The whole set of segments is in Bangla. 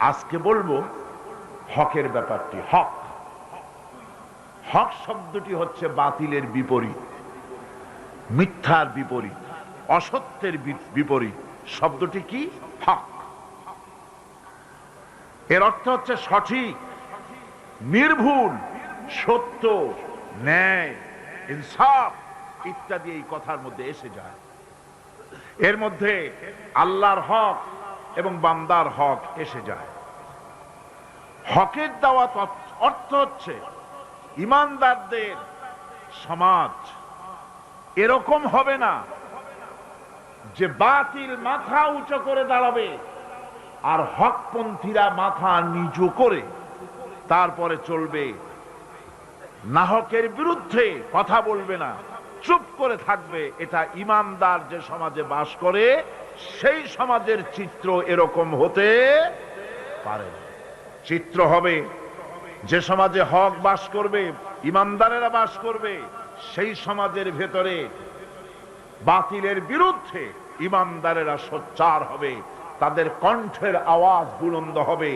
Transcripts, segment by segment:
আজকে বলবো হকের ব্যাপারটি। হক, হক শব্দটি হচ্ছে বাতিলের বিপরীত, মিথ্যার বিপরীত, অসত্যের বিপরীত। শব্দটি কি? হক। এর অর্থ হচ্ছে সঠিক, নির্ভুল, সত্য, ন্যায়, ইনসাফ ইত্যাদি এই কথার মধ্যে এসে যায়। এর মধ্যে আল্লাহর হক এবং বান্দার হক এসে যায়। হকের দাওয়াত অর্থ হচ্ছে ইমানদারদের সমাজ এরকম হবে না যে বাতিল মাথা উঁচু করে দাঁড়াবে আর হকপন্থীরা মাথা নিচু করে তারপরে চলবে, নাহকের বিরুদ্ধে কথা বলবে না, চুপ করে থাকবে। এটা ইমানদার যে সমাজে বাস করে সেই সমাজের চিত্র এরকম হতে পারে। চিত্র হবে যে সমাজে হক বাস করবে, ইমানদারেরা বাস করবে, সেই সমাজের ভেতরে বাতিলের বিরুদ্ধে ইমানদারেরা সোচ্চার হবে, তাদের কণ্ঠের আওয়াজ বুলন্দ হবে।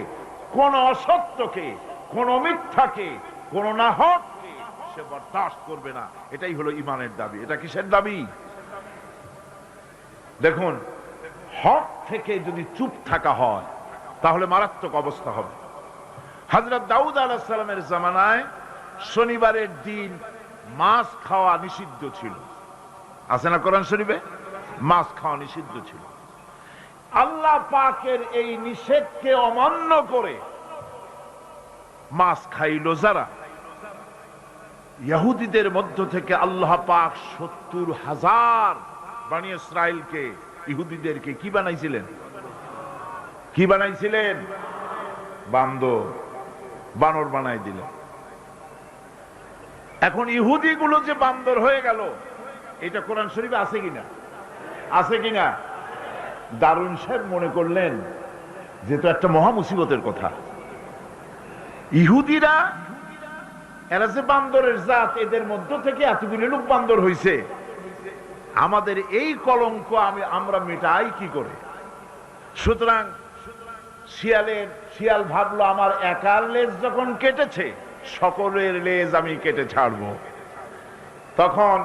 কোন অসত্যকে, কোন মিথ্যাকে, কোন নাহককে সে বরদাস্ত করবে না। এটাই হলো ঈমানের দাবি। এটা কিসের দাবি? দেখুন, হক থেকে যদি চুপ থাকা হয় তাহলে মারাত্মক অবস্থা হবে। হযরত দাউদ আলাইহিস সালামের জামানায় শনিবারের দিন মাছ খাওয়া নিষিদ্ধ ছিল। আছে না কোরআন শরীফে? মাছ খাওয়া নিষিদ্ধ ছিল। আল্লাহ পাকের এই নিষেধকে অমান্য করে মাছ খাইল যারা, ইহুদিদের মধ্য থেকে আল্লাহ পাক ৭০,০০০ বনী ইসরাইলকে, ইহুদিদেরকে কি বানাইছিলেন? কি বানাইছিলেন? বান্দর, বানর বানাই দিলেন। এখন ইহুদি গুলো যে বান্দর হয়ে গেল, এটা কোরআন শরীফে আছে কিনা? আছে কিনা? দারুন সাহেব মনে করলেন যে তো একটা মহা মুসিবতের কথা। ইহুদিরা এরা যে বান্দরের জাত, এদের মধ্য থেকে এতগুলো লোক বান্দর হইছে, আমাদের এই কলঙ্ক আমরা মেটাই কি করে? সুতরাং শিয়াল ভাবলো আমার একার লেজ যখন কেটেছে, সকলের লেজ আমি কেটে ছাড়বো। তখন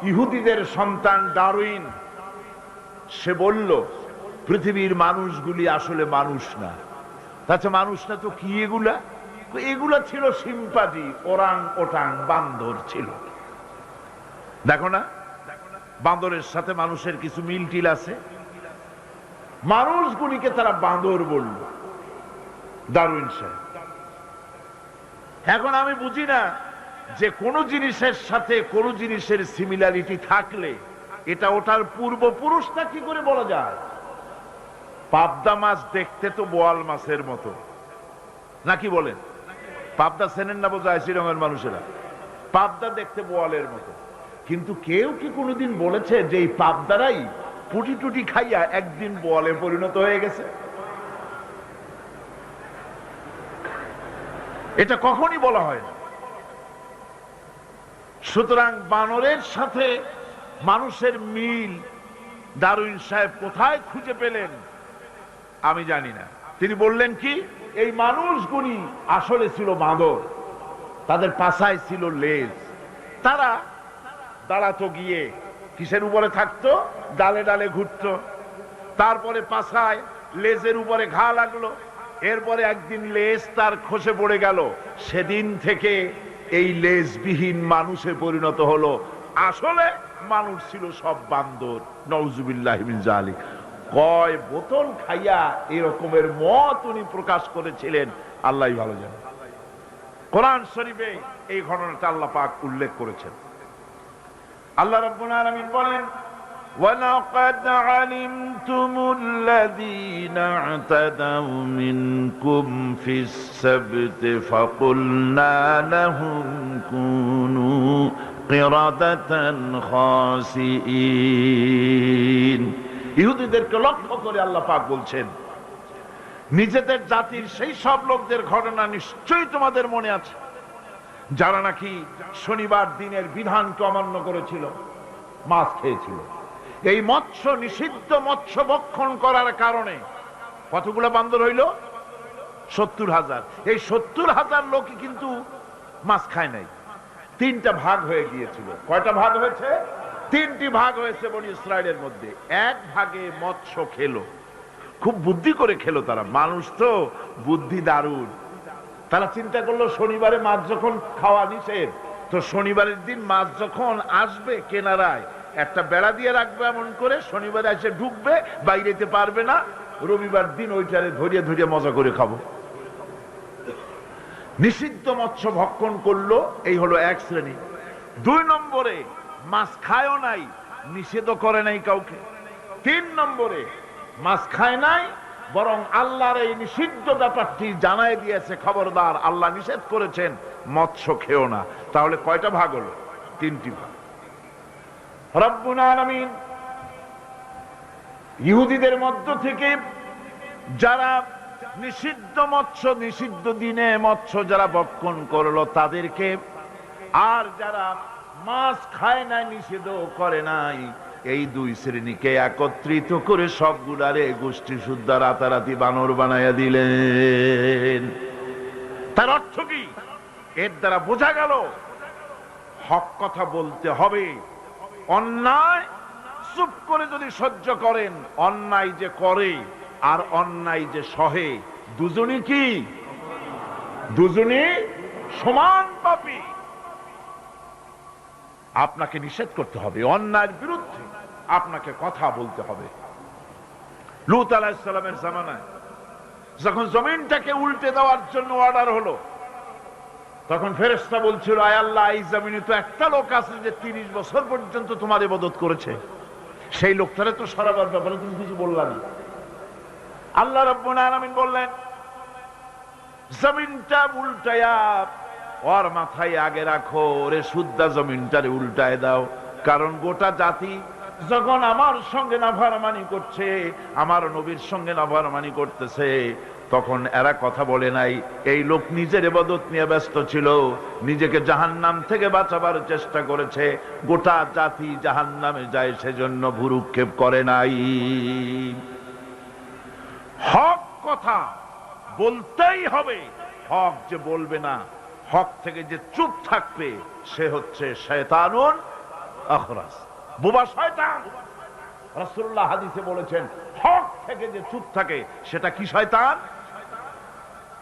ইহুদিদের সন্তান ডারউইন সে বলল, পৃথিবীর মানুষগুলি আসলে মানুষ না। আচ্ছা, মানুষ না তো কি এগুলা? এগুলা ছিল সিম্পাজি, ওরাং ওটাং, বান্দর ছিল। দেখো না, বান্দরের সাথে মানুষের কিছু মিল টিল আছে। মানুষগুলিকে তারা বান্দর বলল, ডারউইন সাহেব। এখন আমি বুঝি না যে কোন জিনিসের সাথে কোন জিনিসের সিমিলারিটি থাকলে এটা ওটার পূর্বপুরুষটা কি করে বলা যায়? পাবদা মাছ দেখতে তো বোয়াল মাছের মতো, নাকি বলেন? পাবদা চেনেন না বোঝায় শ্রীরঙের মানুষেরা? পাবদা দেখতে বোয়ালের মতো। কিন্তু কেউ কি কোনোদিন বলেছে যে এই পাবদারাই পুটি টুটি খাইয়া একদিন বোয়ালে পরিণত হয়ে গেছে? এটা কখনই বলা হয় না। সুতরাং বানরের সাথে মানুষের মিল ডারউইন সাহেব কোথায় খুঁজে পেলেন আমি জানি না। তিনি বললেন কি, এই মানুষগুলি আসলে ছিল বাঁদর, তাদের পাছায় ছিল লেজ। তারা দাঁড়াতো গিয়ে কিসের উপরে থাকতো? ডালে ডালে ঘুরতো। তারপরে পাছায় লেজের উপরে ঘা লাগলো, এরপরে একদিন লেজ তার খসে পড়ে গেল। সেদিন থেকে এই লেজবিহীন মানুষে পরিণত হলো। আসলে মানুষ ছিল সব বান্দর। নাউজুবিল্লাহি মিন যালিক। কয় বোতল খাইয়া এরকমের মত উনি প্রকাশ করেছিলেন, আল্লাহই ভালো জানেন। কোরআন শরীফে এই ঘটনাটা আল্লাহ পাক উল্লেখ করেছেন। আল্লাহ রাব্বুল আলামিন বলেন, وَلَقَدْ عَلِمْتُمُ الَّذِينَ اعْتَدَوْا مِنْكُمْ فِي السَّبْتِ فَقُلْنَا لَهُمْ كُونُوا قِرَدَةً خَاسِئِينَ। ইহুদিদেরকে লক্ষ্য করে আল্লাহ পাক বলছেন, নিজেদের জাতির সেই সব লোকদের ঘটনা নিশ্চয়ই তোমাদের মনে আছে যারা নাকি শনিবার দিনের বিধানকে অমান্য করেছিল, মাছ খেয়েছিল। এই মৎস্য নিষিদ্ধ মৎস্য ভক্ষণ করার কারণে কতগুলো বান্দর হইল? 70,000। এই 70,000 লোকই কিন্তু মাছ খায় নাই। 3টা ভাগ হয়ে গিয়েছিল। কয়টা ভাগ হয়েছে? 3টি ভাগ হয়েছে বনি ইসরায়েলের মধ্যে। এক ভাগে মৎস্য খেলো, খুব বুদ্ধি করে খেলো তারা। মানুষ তো বুদ্ধি দারুণ। তারা চিন্তা করলো শনিবারে মাছ যখন খাওয়া নিষেধ, তো শনিবারের দিন মাছ যখন আসবে কেনারায় একটা বেড়া দিয়ে রাখবে, এমন করে শনিবারে এসে ঢুকবে, বাইরেতে পারবে না। রবিবার দিন ওইটারে ধরিয়ে ধরিয়ে মজা করে খাবো। নিষিদ্ধ মৎস্য ভক্ষণ করলো, এই হলো এক শ্রেণী। 2 নম্বরে মাছ খায়ও নাই, নিষেধও করে নাই কাউকে। 3 নম্বরে মাছ খায় নাই, বরং আল্লাহর এই নিষিদ্ধ ব্যাপারটি জানায় দিয়েছে, খবরদার আল্লাহ নিষেধ করেছেন মৎস্য খেও না। তাহলে কয়টা ভাগ হলো? 3টি ভাগ। রব্বুল আলামিন ইহুদিদের মধ্য থেকে যারা নিষিদ্ধ মৎস্য, নিষিদ্ধ দিনে মৎস্য যারা ভক্ষণ করলো তাদেরকে, আর যারা মাছ খায় নাই, নিষেধ করে নাই, এই 2 শ্রেণীকে একত্রিত করে সবগুলারে গোষ্ঠী শুদ্ধা রাতারাতি বানর বানাইয়া দিলেন। তার অর্থ কি? এর দ্বারা বোঝা গেল হক কথা বলতে হবে। অন্যায় চুপ করে যদি সহ্য করেন, অন্যায় যে করে আর অন্যায় যে সহে, দুজনই কি? দুজনই সমান পাপী। আপনাকে নিষেধ করতে হবে, অন্যায়ের বিরুদ্ধে আপনাকে কথা বলতে হবে। লূত আলাইহিস সালামের জামানায় যখন জমিনটাকে উল্টে দেওয়ার জন্য অর্ডার হলো, তখন ফেরেশতা বলছিল, আয় আল্লাহ, এই জমিনে তো একটা লোক আছে যে 30 বছর পর্যন্ত তোমার ইবাদত করেছে, সেই লোকটারে তো সরাবার ব্যাপারে তুমি কিছু বললা না। আল্লাহ রাব্বুল আলামিন বললেন, জমিনটা উল্টায়া ওর মাথায় আগে রাখো, ওরে শুদ্ধা জমিনটারে উল্টায় দাও। কারণ গোটা জাতি যখন আমার সঙ্গে নাফরমানি করছে, আমার নবীর সঙ্গে নাফরমানি করতেছে, তখন এরা কথা বলে নাই। এই লোক নিজের ইবাদত নিয়ে ব্যস্ত ছিল, নিজেকে জাহান্নাম থেকে বাঁচাবার চেষ্টা করেছে। গোটা জাতি জাহান্নামে যায়, সেজন্য ভুরুক্ষেপ করে নাই। হক কথা বলতেই হবে। হক যে বলবে না, হক থেকে যে চুপ থাকবে, সে হচ্ছে শয়তানুন আখরাস, বোবা শয়তান। রাসূলুল্লাহ হাদিসে বলেছেন, হক থেকে যে চুপ থাকে সেটা কি শয়তান?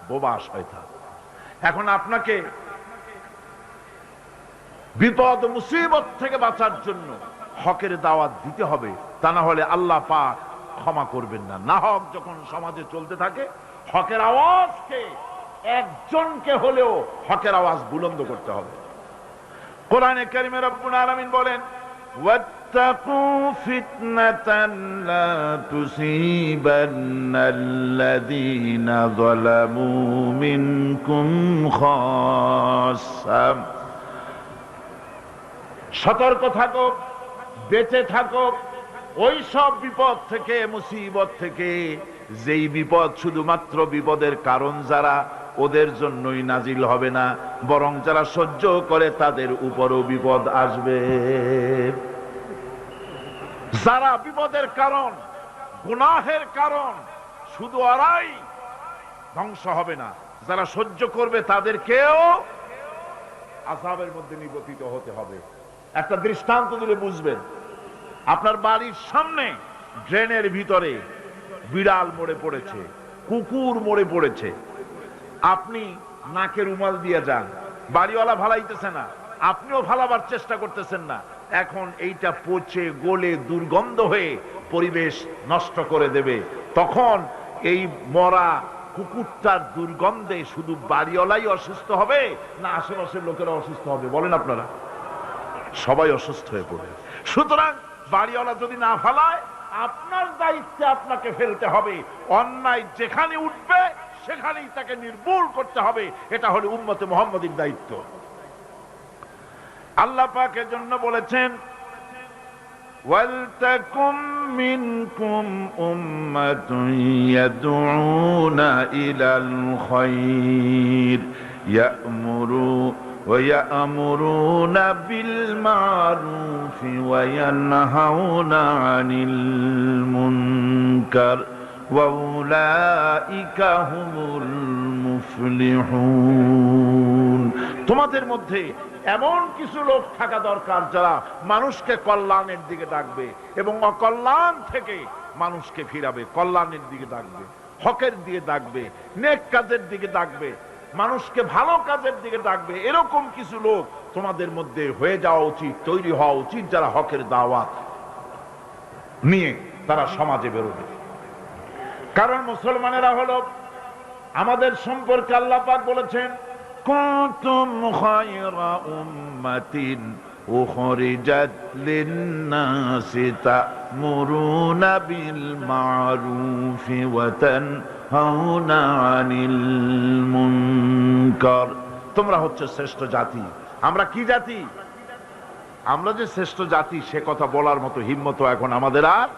বোবা শয়তান। এখন আপনাকে বিপদ মুসিবত থেকে বাঁচার জন্য হকের দাওয়াত দিতে হবে, তা না হলে আল্লাহ পাক ক্ষমা করবেন না। না হক যখন সমাজে চলতে থাকে, হকের আওয়াজকে, একজনকে হলেও হকের আওয়াজ বুলন্দ করতে হবে। কোরআনে কারিমে রব্বুল আলামিন বলেন, ওয়াত্তাকু ফিতনাতান লা তুসিবান্নাল্লাযীনা যালামু মিনকুম খাসসা। সতর্ক থাকো, বেঁচে থাকো ওই সব বিপদ থেকে, মুসিবত থেকে, যেই বিপদ শুধুমাত্র বিপদের কারণ যারা, ওদের জন্যই নাজিল হবে না, বরং যারা সহ্য করে তাদের উপরও বিপদ আসবে। যারা বিপদের কারণ, গুনাহের কারণ, শুধু ওরাই ধ্বংস হবে না, যারা সহ্য করবে তাদেরকেও আযাবের মধ্যে নিপতিত হতে হবে। একটা দৃষ্টান্ত দিলে বুঝবেন। আপনার বাড়ির সামনে ড্রেনের ভিতরে বিড়াল মরে পড়েছে, কুকুর মরে পড়েছে, আপনি নাকে রুমাল দিয়ে যান, বাড়িওয়ালা ভালাইতেছে না, আপনিও ভালাবার চেষ্টা করতেছেন না। এখন এইটা পচে গলে দুর্গন্ধ হয়ে পরিবেশ নষ্ট করে দেবে। তখন এই মরা কুকুরটার দুর্গন্ধে শুধু বাড়িওয়ালাই অসুস্থ হবে না আশেপাশের লোকেরা অসুস্থ হবে? বলেন আপনারা, সবাই অসুস্থ হয়ে পড়বে। সুতরাং বাড়িওয়ালা যদি না ফেলায়, আপনার দায়িত্বে আপনাকে ফেলতে হবে। অন্যায় যেখানে উঠবে সেখানেই তাকে নির্মূল করতে হবে। এটা হলো উম্মতে মুহাম্মাদীর দায়িত্ব। আল্লাহ পাকের জন্য বলেছেন, ওয়ালতাকুম মিনকুম উম্মাতুন ইয়াদউনা ইলাল খায়র ويأمرون بالمعروف وينهون عن المنكر ওয়াউলাইকা হুমুল মুফলিহুন। তোমাদের মধ্যে এমন কিছু লোক থাকা দরকার যারা মানুষকে কল্যাণের দিকে ডাকবে এবং অকল্যাণ থেকে মানুষকে ফিরাবে, কল্যাণের দিকে ডাকবে, হকের দিকে ডাকবে, নেক কাজের দিকে ডাকবে, মানুষকে ভালো কাজের দিকে ডাকবে। এরকম কিছু লোক তোমাদের মধ্যে হয়ে যাওয়া উচিত, তৈরি হওয়া উচিত, যারা হকের দাওয়াত নিয়ে তারা সমাজে বেরোবে। কারণ মুসলমানেরা হলো আমাদের সম্পর্কে আল্লাহ পাক বলেছেন, কুনতুম খায়রা উম্মাতিন উখরিজাত লিন-নাসি তা'মুরুনা বিল মা'রুফি ওয়া তানহাউনা আনিল মুনকার। তোমরা হচ্ছে শ্রেষ্ঠ জাতি। আমরা কি জাতি? আমরা যে শ্রেষ্ঠ জাতি সে কথা বলার মতো হিম্মত এখন আমাদের আর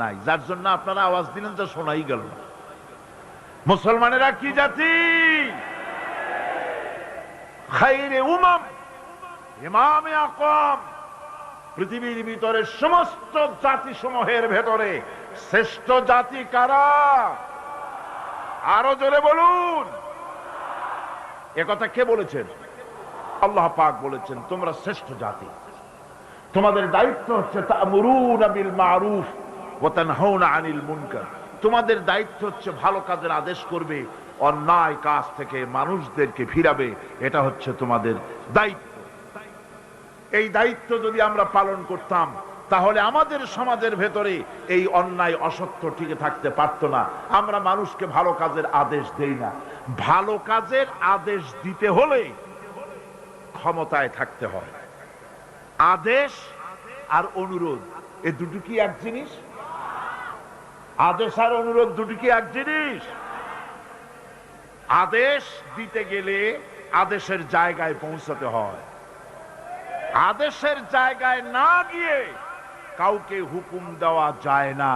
নাই, যার জন্য আপনারা আওয়াজ দিলেন যা শোনাই গেল না। মুসলমানেরা কি জাতি? খায়রে উমাম, ইমামে আকওয়াম। পৃথিবীর ভিতরে সমস্ত জাতি সমূহের ভেতরে শ্রেষ্ঠ জাতি কারা? আরো জোরে বলুন। একথা কে বলেছেন? আল্লাহ পাক বলেছেন তোমরা শ্রেষ্ঠ জাতি। তোমাদের দায়িত্ব হচ্ছে তা'মুরুনা বিল মা'রুফ ওয়া তানহাউনা আনিল মুনকার। তোমাদের দায়িত্ব হচ্ছে ভালো কাজের আদেশ করবে, অন্যায় কাজ থেকে মানুষদেরকে ফিরাবে। এটা হচ্ছে তোমাদের দায়িত্ব। এই দায়িত্ব যদি আমরা পালন করতাম তাহলে আমাদের সমাজের ভেতরে এই অন্যায় অসত্য টিকে থাকতে পারত না। আমরা মানুষকে ভালো কাজের আদেশ দেই না। ভালো কাজের আদেশ দিতে হলে ক্ষমতায় থাকতে হয়। আদেশ আর অনুরোধ এ দুটো কি এক জিনিস? আদেশ আর অনুরোধ দুটো কি এক জিনিস? আদেশ দিতে গেলে আদেশের জায়গায় পৌঁছাতে হয়। আদেশের জায়গায় না গিয়ে কাউকে হুকুম দেওয়া যায় না,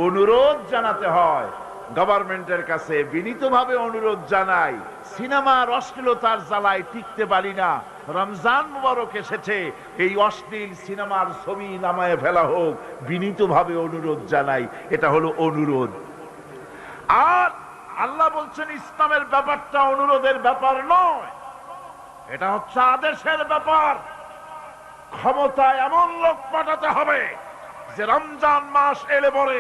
অনুরোধ জানাতে হয়। গভর্নমেন্টের কাছে বিনীতভাবে অনুরোধ জানাই, সিনেমার অশ্লীলতার জ্বালায় টিকতে পারি না, রমজান মুবারক এসেছে, এই অশ্লীল সিনেমার ছবি নামায় ফেলা হোক, বিনীতভাবে অনুরোধ জানাই। এটা হলো অনুরোধ। আর আল্লাহ বলছেন ইসলামের ব্যাপারটা অনুরোধের ব্যাপার নয়, এটা হচ্ছে আদেশের ব্যাপার। ক্ষমতায় এমন লোক পাঠাতে হবে যে রমজান মাস এলে পরে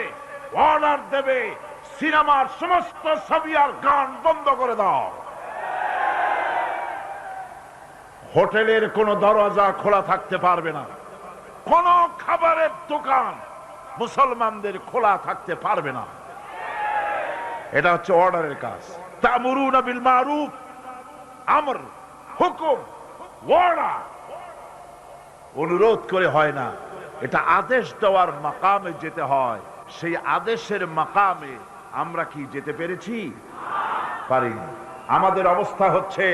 অর্ডার দেবে সিনেমার সমস্ত ছবি আর গান বন্ধ করে দাও। হোটেলের কোনো দরজা খোলা থাকতে পারবে না, কোন খাবারের দোকান মুসলমানদের খোলা থাকতে পারবে না। এটা হচ্ছে অর্ডারের কাজ। তা'মুরুনা বিল মা'রুফ, আমর, হুকুম, অর্ডার। অনুরোধ করে হয় না, এটা আদেশ দেওয়ার মাকামে যেতে হয়। সেই আদেশের মাকামে আমরা কি যেতে পেরেছি? পারিনি। আমাদের অবস্থা হচ্ছে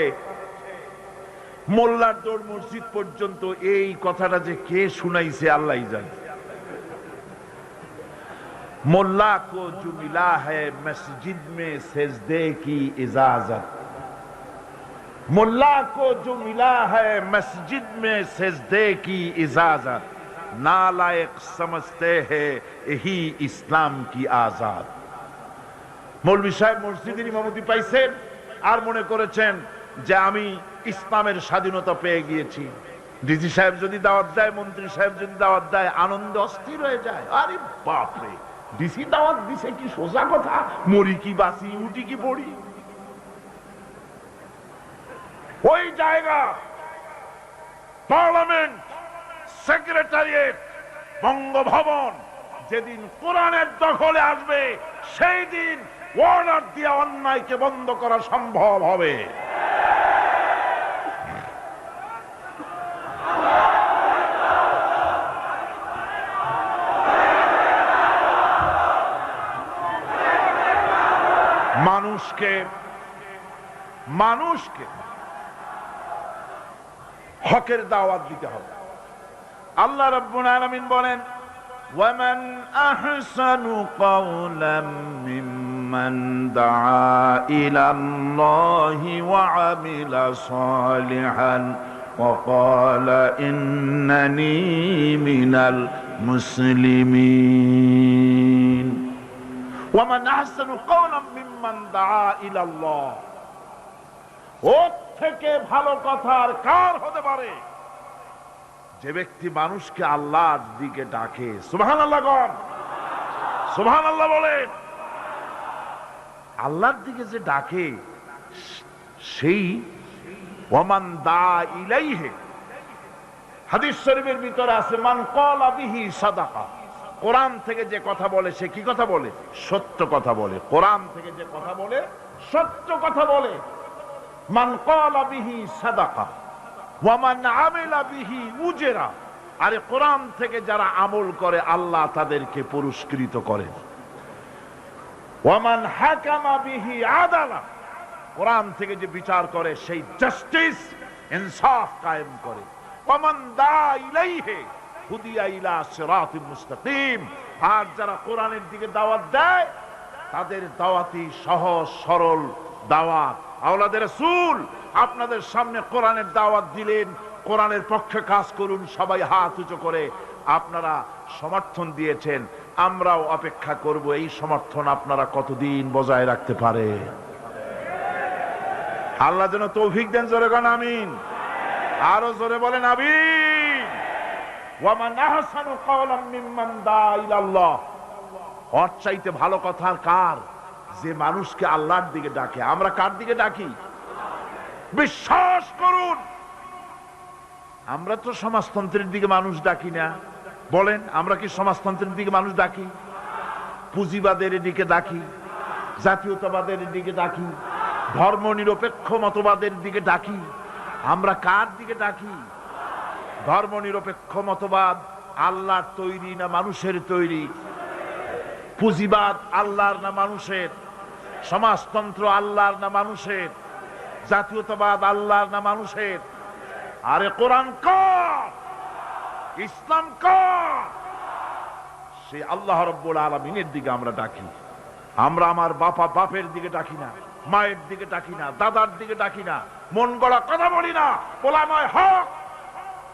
মোল্লার দৌড় মসজিদ পর্যন্ত। এই কথাটা যে কে শুনাইছে আল্লাহই জানে। मोल्ला को जो मिला है मस्जिद में सजदे की इजाजत, मुल्ला को जो मिला है मस्जिद में सजदे की इजाजत, नालायक समझते हैं यही इस्लाम की आजाद। मौलवी साहेब मस्जिদের ইমামতি পাইছেন আর মনে করেছেন যে আমি ইসলামের স্বাধীনতা পেয়ে গিয়েছি। ডিসি সাহেব যদি দাওয়াত দেয়, মন্ত্রী সাহেব যদি দাওয়াত দেয়, আনন্দে অস্থির হয়ে যায়। আরে বাপ রে, ডিসি দাওয়াত দিছে, কি সোজা কথা, মরি কি বাঁচি, উঠি কি পড়ি। ওই জায়গা পার্লামেন্ট, সেক্রেটারিয়েট, বঙ্গভবন যেদিন কোরআনের দখলে আসবে সেই দিন অর্ডার দিয়ে অন্যায়কে বন্ধ করা সম্ভব হবে। মানুষকে হকের দাওয়াত দিতে হবে। আল্লাহ রাব্বুল আলামিন বলেন, ওয়ামান আহসানু কাওলাম মিম্মান দাআ ইলাল্লাহি ওয়া আমিলা সালিহান ওয়া ক্বালা ইন্নানি মিনাল মুসলিমিন। ওয়ামান আহসানু কাওলাম মিম্মান দাআ ইলাল্লাহ। ওর থেকে ভালো কথা আর কার হতে পারে যে ব্যক্তি মানুষকে আল্লাহর দিকে ডাকে। সুবহানাল্লাহ বলেন, সুবহানাল্লাহ বলেন। আল্লাহর দিকে যে ডাকে সেই ওয়ামান দা ইলাইহি, হাদিস শরীফের ভিতরে আছে মান ক্বালা বিহি সাদাকা। কোরআন থেকে যে কথা বলে সে কি কথা বলে? সত্য কথা বলে। কোরআন থেকে যে কথা বলে সত্য কথা বলে। মান ক্বালা বিহি সাদাকা ওয়া মান আমিলা বিহি উজরা। আরে কোরআন থেকে যারা আমল করে আল্লাহ তাদেরকে পুরস্কৃত করেন। ওয়া মান হাকামা বিহি আদালা। কোরআন থেকে যে বিচার করে সেই জাস্টিস ইনসাফ কায়েম করে। ওয়া মান দা ইলাইহি হুদিয়া ইলা সিরাতিল মুস্তাকিম। আর যারা কোরআনের দিকে দাওয়াত দেয় তাদের দাওয়াতই সহজ সরল দাওয়াত। আওলাদের রাসূল আপনাদের সামনে কোরআনের দাওয়াত দিলেন, কোরআনের পক্ষে কাজ করুন, সবাই হাত উঁচু করে আপনারা সমর্থন দিয়েছেন। আমরাও অপেক্ষা করব এই সমর্থন আপনারা কতদিন বজায় রাখতে পারে। আল্লাহ যেন তৌফিক দেন। জোরে বলেন আমিন। আরো জোরে বলেন আমিন। ওয়ামান আহসানু কাওলাম মিম্মান দাআ ইলাল্লাহ। ওর চাইতে ভালো কথা আর কার যে মানুষকে আল্লাহর দিকে ডাকে। আমরা কার দিকে ডাকি? বিশ্বাস করুন আমরা তো সমাজতন্ত্রের দিকে মানুষ ডাকি না। বলেন আমরা কি সমাজতন্ত্রের দিকে মানুষ ডাকি? পুঁজিবাদের দিকে ডাকি, জাতীয়তাবাদের দিকে ডাকি, ধর্ম নিরপেক্ষ মতবাদের দিকে ডাকি। আমরা কার দিকে ডাকি? ধর্ম নিরপেক্ষ মতবাদ আল্লাহর তৈরি না মানুষের তৈরি? পুঁজিবাদ আল্লাহর না মানুষের? সমাজতন্ত্র আল্লাহর না মানুষের? জাতীয়তাবাদ আল্লাহর না মানুষের? আরে কোরআন কার? ইসলাম কার? সেই আল্লাহ রাব্বুল আলামিনের দিকে আমরা ডাকি। আমরা আমার বাপের দিকে ডাকি না, মায়ের দিকে ডাকি না, দাদার দিকে ডাকি না, মন গড়া কথা বলি না। ওলামায়ে হক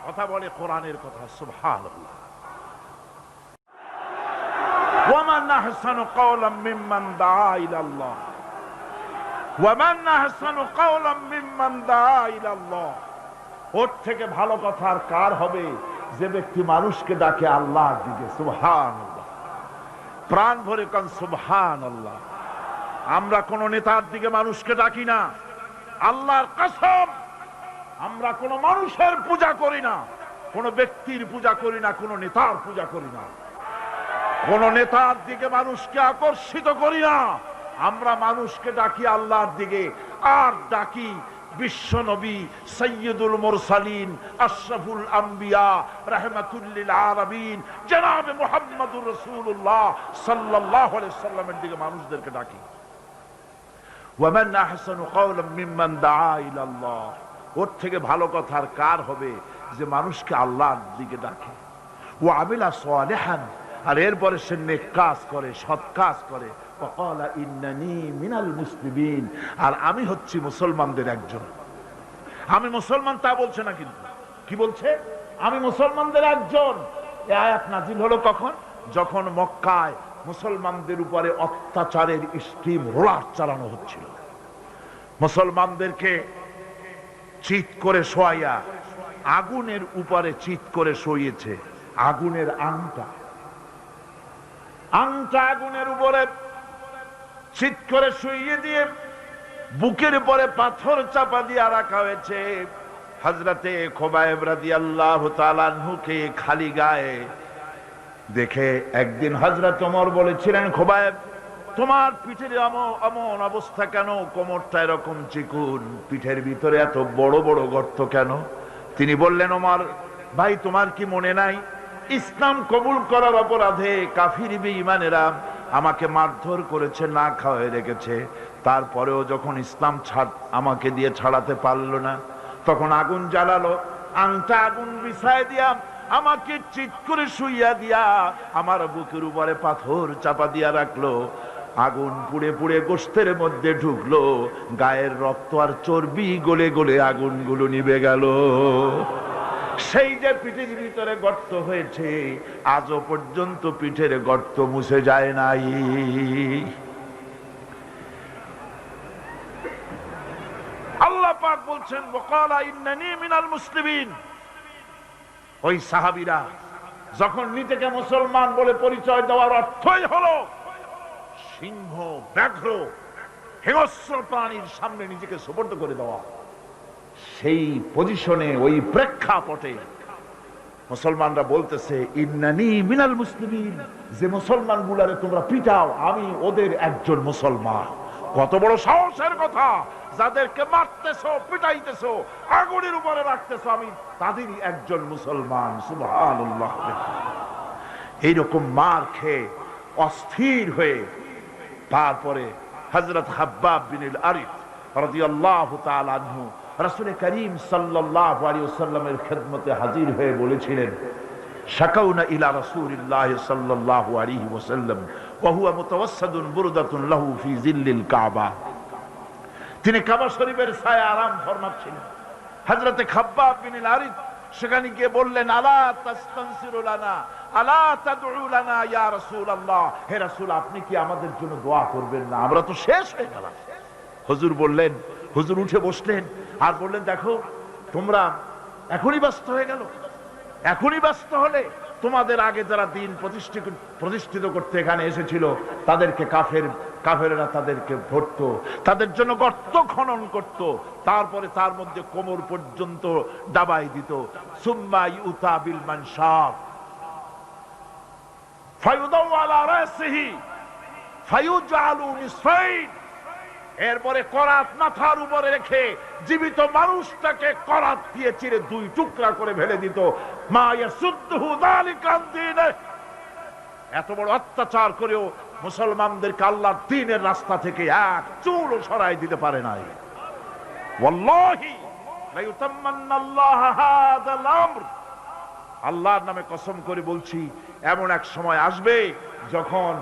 কথা বলে কোরআনের কথা। সুবহানাল্লাহ। ওয়ামান আহসানু কাওলাম মিম্মান দাআ ইলাল্লাহ। ওয়ামান আহসানু কাওলাম মিম্মান দাআ ইলাল্লাহ। ওর থেকে ভালো কথা আর কার হবে যে ব্যক্তি মানুষকে ডাকে আল্লাহর দিকে। সুবহানাল্লাহ। প্রাণ ভরে কান সুবহানাল্লাহ। আমরা কোন নেতার দিকে মানুষকে ডাকি না। আল্লাহর কসম আমরা কোন মানুষের পূজা করি না, কোন ব্যক্তির পূজা করি না, কোন নেতার পূজা করি না, কোন নেতার দিকে মানুষকে আকর্ষিত করি না। আমরা মানুষকে ডাকি আল্লাহর দিকে। আর ডাকি বিশ্ব নবী সাইয়্যিদুল মুরসালিন আশরাফুল আম্বিয়া রাহমাতুল লিল আলামিন জনাবে মুহাম্মদুর রাসূলুল্লাহ সাল্লাল্লাহু আলাইহি সাল্লামের দিকে মানুষদেরকে ডাকি। ওয়ামান আহসানু কাওলাম মিম্মান দাআ ইলাল্লাহ। ওর থেকে ভালো কথা আর কার হবে যে মানুষকে আল্লাহর দিকে ডাকে। ওয়া আমিলা সালিহান। আর এরপরে সে নেক কাজ করে, সৎ কাজ করে। ওয়াকালা ইন্নানি মিনাল মুসলিমিন। আর আমি হচ্ছি মুসলমানদের একজন। আমি মুসলমান তা বলছে না, কিন্তু কি বলছে? আমি মুসলমানদের একজন। এই আয়াত নাজিল হলো কখন? যখন মক্কায় মুসলমানদের উপরে অত্যাচারের স্টিম রোলার চালানো হচ্ছিল। মুসলমানদেরকে চিৎ করে শোয়াইয়া আগুনের উপরে চিৎ করে শোইয়েছে। আগুনের আংটা আগুনের উপরে চিৎ করে শুইয়ে দিয়ে বুকের উপরে পাথর চাপা দিয়ে রাখা হয়েছে। হযরতে খুবাইব রাদিয়াল্লাহু তাআলা আনহুকে খালি গায়ে দেখে একদিন হযরত ওমর বলেছিলেন, খুবাইব তোমার পিঠের এমন অবস্থা কেন? কোমরটা এরকম চিকুন, পিঠের ভিতরে এত বড় বড় গর্ত কেন? তিনি বললেন, ওমর ভাই তোমার কি মনে নাই ইসলাম কবুল করার অপরাধে কাফির বেঈমানেরা আমাকে মারধর করেছে, না খাওয়ায় রেখেছে। তারপরেও যখন ইসলাম আমাকে দিয়ে ছাড়াতে পারলো না, তখন আগুন জ্বালালো, আংটা আগুন বিছায় দিয়া আমাকে চিৎ করে শুইয়া দিয়া আমার বুকের উপরে পাথর চাপা দিয়া রাখলো। আগুন পুড়ে পুড়ে গোশতের মধ্যে ঢুকলো, গায়ের রক্ত আর চর্বি গলে গলে আগুনগুলো নিভে গেল। সেই যে পিঠের ভিতরে গর্ত হয়েছে, আজও পর্যন্ত পিঠের গর্ত মুছে যায় নাই। পাক বলছেন ওয়াকালা ইন্নানী মিনাল মুসলিমিন। ওই সাহাবীরা যখন নিজেকে মুসলমান বলে পরিচয় দেওয়ার অর্থই হলো সিংহ, ব্যাঘ্র, হিংস্র প্রাণীর সামনে নিজেকে সুপর্দ করে দেওয়া, সেই পজিশনে, ওই প্রেক্ষাপটে মুসলমানরা বলতেছে ইন্নানী মিনাল মুসলিমিন, যে মুসলমান গুলারে তোমরা পিটাও আমি ওদের একজন মুসলমান। কত বড় সাহসের কথা! যাদেরকে মারতেছো, পিটাইতেছো, আগুনের উপরে রাখতেছো, আমি তাদেরই একজন মুসলমান। সুবহানাল্লাহ। এইরকম মার খেয়ে অস্থির হয়ে তারপরে হযরত খাব্বাব বিন আল-আরিত রাদিয়াল্লাহু তাআলা আনহু রাসূল করিম সাল্লাল্লাহু আলাইহি ওয়াসাল্লামের খেদমতে হাজির হয়ে বলেছিলেন, শাকাউনা ইলা রাসূলিল্লাহ সাল্লাল্লাহু আলাইহি ওয়াসাল্লাম ওয়া হুয়া মুতাওয়াসসাদুন বুরদাতুন লাহু ফি জিল্লিল কাবা। তিনি কাবা শরীফের ছায়ায় আরাম ফরমাচ্ছিলেন। হযরত খাব্বাব বিন আল-আরিত সেখানে গিয়ে বললেন, আলা তাস্তানসিরু লানা, আলা তাদউ লানা ইয়া রাসূলুল্লাহ, হে রাসূল আপনি কি আমাদের জন্য দোয়া করবেন না? আমরা তো শেষ হয়ে গেলাম। হুজুর বললেন, হুজুর উঠে বসলেন আর বললেন, দেখো তোমরা এখনই ব্যস্ত হয়ে গেল। এখনই ব্যস্ত হলে তোমাদের আগে যারা দিন প্রতিষ্ঠিত করতে এখানে এসেছিল তাদেরকে কাফেরেরা তাদেরকে ধরত, তাদের জন্য গর্ত খনন করত, তারপরে তার মধ্যে কোমর পর্যন্ত দাবাই দিত। সুম্মা ইউতা বিল মানশাব ফায়ুদাউ আলা রাসিহি ফায়ুজআলু নিসফাইন, এরপরে করাত মাথার উপরে রেখে জীবিত মানুষটাকে করাত দিয়ে চিরে দুই টুকরা করে ফেলে দিত। মা ইয়াসুদ্দুহু যালিকা আন দীনে, এত বড় অত্যাচার করেও মুসলমানদেরকে আল্লাহর দ্বীনের রাস্তা থেকে এক চুলও সরাই দিতে পারে নাই। ওয়াল্লাহি লা ইউতাম্মান্নাল্লাহু হাযাল আমর, আল্লাহর নামে কসম করে বলছি, এমন এক সময় আসবে যখন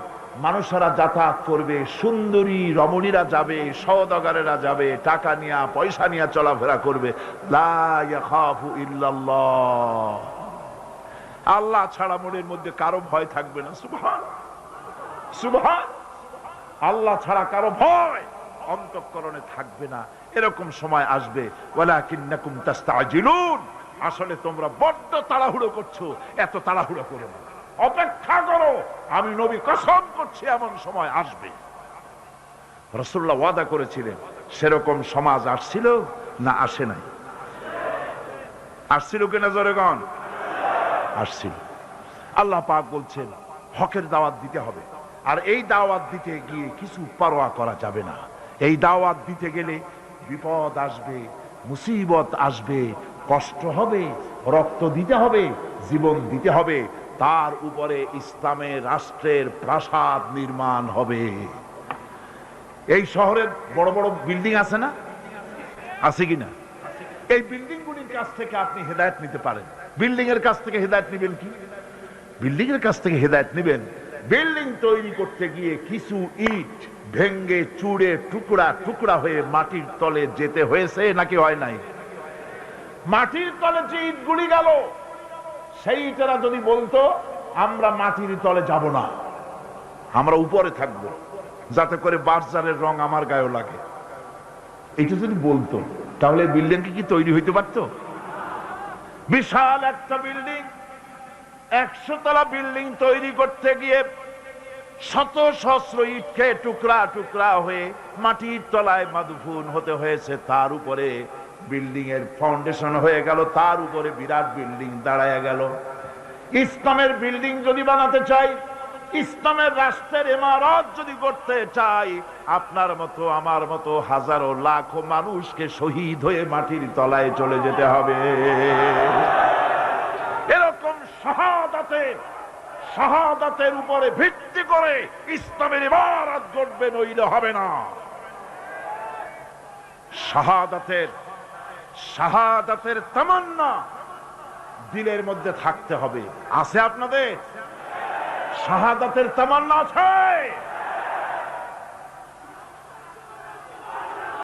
মানুষেরা যাতায়াত করবে, সুন্দরী রমণীরা যাবে, সওদাগরেরা যাবে, টাকা নিয়ে পয়সা নিয়ে চলাফেরা করবে, লা ইয়াখাফু ইল্লাল্লাহ, আল্লাহ ছাড়া মনের মধ্যে কারো ভয় থাকবে না। সুবহান সুবহান, আল্লাহ ছাড়া কারো ভয় অন্তঃকরণে থাকবে না। এরকম সময় আসবে। ওয়ালাকিন্নাকুম তাস্তাজিলুন, আসলে তোমরা বড্ড তাড়াহুড়ো করছো। এত তাড়াহুড়ো করো না, অপেক্ষা করো, আমি নবী কসম করছি এমন সময় আসবে। রাসূলুল্লাহ ওয়াদা করেছিলেন। সেরকম সমাজ আসছিল না আসে নাই? আসছিল কিনা জোরে গণ? আসছিল। আল্লাহ পাক বলছেন হকের দাওয়াত দিতে হবে, আর এই দাওয়াত দিতে গিয়ে কিছু পরোয়া করা যাবে না। এই দাওয়াত দিতে গেলে বিপদ আসবে, মুসিবত আসবে, কষ্ট হবে, রক্ত দিতে হবে, জীবন দিতে হবে, তার উপরে ইসলামের রাষ্ট্রের প্রাসাদ নির্মাণ হবে। এই শহরের বড় বড় বিল্ডিং আছে না? আছে কিনা? এই বিল্ডিং গুলির কাছ থেকে আপনি হেদায়েত নিতে পারেন। বিল্ডিং এর কাছ থেকে হেদায়েত নেবেন কি? বিল্ডিং এর কাছ থেকে হেদায়েত নেবেন, বিল্ডিং তৈরি করতে গিয়ে কিছু ইট ভেঙ্গে চুড়ে টুকরা টুকরা হয়ে মাটির তলে যেতে হয়েছে নাকি হয় নাই? মাটির তলে যে ইটগুলি গেল, সেই ইটেরা যদি বলতো আমরা মাটির তলে যাব না, আমরা উপরে থাকবো, যাতে করে বাজারের রং আমার গায়ে লাগে, এটা যদি বলতো, তাহলে বিল্ডিং কি তৈরি হইতে পারত? বিশাল একটা বিল্ডিং, 100 তলা বিল্ডিং তৈরি করতে গিয়ে শত সহস্র ইটকে টুকরা টুকরা হয়ে মাটির তলায় মাদফুন হতে হয়েছে। তার উপরে বিল্ডিং এর ফাউন্ডেশন হয়ে গেল, তার উপরে বিরাট বিল্ডিং দাঁড়ায় গেল। ইসলামের বিল্ডিং যদি বানাতে চাই, ইসলামের রাষ্ট্রের ইমারত যদি করতে চাই, আপনার মতো আমার মতো হাজারো লাখো মানুষকে শহীদ হয়ে মাটির তলায় চলে যেতে হবে। এরকম শাহাদাতের উপরে ভিত্তি করে ইসলামের ইমারত গড়বে, নইলে হবে না। শাহাদাতের তামান্না দিলের মধ্যে থাকতে হবে। আছে আপনাদের শাহাদাতের তামান্না? আছে?